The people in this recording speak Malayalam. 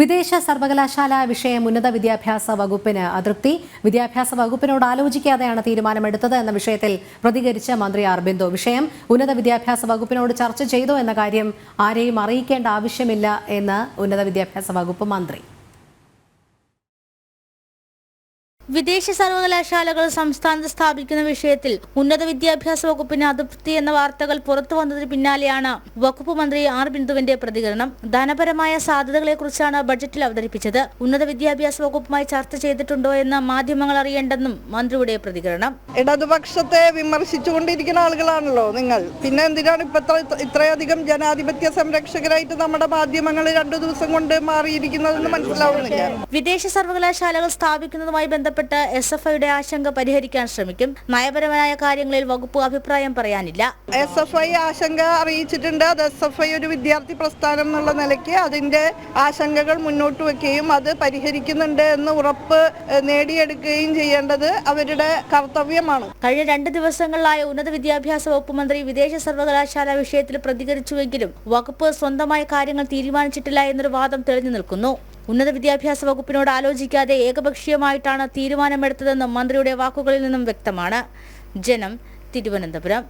വിദേശ സർവകലാശാല വിഷയം ഉന്നത വിദ്യാഭ്യാസ വകുപ്പിന് അതൃപ്തി. വിദ്യാഭ്യാസ വകുപ്പിനോട് ആലോചിക്കാതെയാണ് തീരുമാനമെടുത്തത് എന്ന വിഷയത്തിൽ പ്രതികരിച്ച മന്ത്രി ആർ ബിന്ദു. വിഷയം ഉന്നത വിദ്യാഭ്യാസ വകുപ്പിനോട് ചർച്ച ചെയ്തോ എന്ന കാര്യം ആരെയും അറിയിക്കേണ്ട ആവശ്യമില്ല എന്ന് ഉന്നത വിദ്യാഭ്യാസ വകുപ്പ് മന്ത്രി. വിദേശ സർവകലാശാലകൾ സംസ്ഥാനത്ത് സ്ഥാപിക്കുന്ന വിഷയത്തിൽ ഉന്നത വിദ്യാഭ്യാസ വകുപ്പിന് അതൃപ്തി എന്ന വാർത്തകൾ പുറത്തു വന്നതിന് പിന്നാലെയാണ് വകുപ്പ് മന്ത്രി ആർ ബിന്ദുവിന്റെ പ്രതികരണം. ധനപരമായ സാധ്യതകളെക്കുറിച്ചാണ് ബജറ്റിൽ അവതരിപ്പിച്ചത്. ഉന്നത വിദ്യാഭ്യാസ വകുപ്പുമായി ചർച്ച ചെയ്തിട്ടുണ്ടോ എന്ന് മാധ്യമങ്ങൾ അറിയേണ്ടെന്നും മന്ത്രിയുടെ പ്രതികരണം. ഇടതുപക്ഷത്തെ വിമർശിച്ചുകൊണ്ടിരിക്കുന്ന ആളുകളാണല്ലോ നിങ്ങൾ. പിന്നെ എന്തിനാണ് ഇപ്പൊ ഇത്രയധികം ജനാധിപത്യ സംരക്ഷകരായിട്ട് നമ്മുടെ മാധ്യമങ്ങൾ 2 ദിവസം കൊണ്ട് മാറിയിരിക്കുന്നതെന്ന് മനസ്സിലാവുന്നില്ല. വിദേശ സർവകലാശാലകൾ സ്ഥാപിക്കുന്നതുമായി ബന്ധപ്പെട്ട് SFIയുടെ ആശങ്ക പരിഹരിക്കാൻ ശ്രമിക്കും. നയപരമായ കാര്യങ്ങളിൽ വകുപ്പ് അഭിപ്രായം പറയാനില്ല. SFI ആശങ്ക അറിയിച്ചിട്ടുണ്ട്. അത് SFI ഒരു വിദ്യാർത്ഥി പ്രസ്ഥാനം എന്നുള്ള നിലയ്ക്ക് അതിന്റെ ആശങ്കകൾ മുന്നോട്ട് വെക്കുകയും അത് പരിഹരിക്കുന്നുണ്ട് എന്ന് ഉറപ്പ് നേടിയെടുക്കുകയും ചെയ്യേണ്ടത് അവരുടെ കർത്തവ്യമാണ്. കഴിഞ്ഞ 2 ദിവസങ്ങളിലായി ഉന്നത വിദ്യാഭ്യാസ വകുപ്പ് മന്ത്രി വിദേശ സർവകലാശാല വിഷയത്തിൽ പ്രതികരിച്ചുവെങ്കിലും വകുപ്പ് സ്വന്തമായ കാര്യങ്ങൾ തീരുമാനിച്ചിട്ടില്ല എന്നൊരു വാദം തെളിഞ്ഞു നിൽക്കുന്നു. ഉന്നത വിദ്യാഭ്യാസ വകുപ്പിനോട് ആലോചിക്കാതെ ഏകപക്ഷീയമായിട്ടാണ് തീരുമാനമെടുത്തതെന്ന് മന്ത്രിയുടെ വാക്കുകളിൽ നിന്നും വ്യക്തമാണ്. ജനം, തിരുവനന്തപുരം.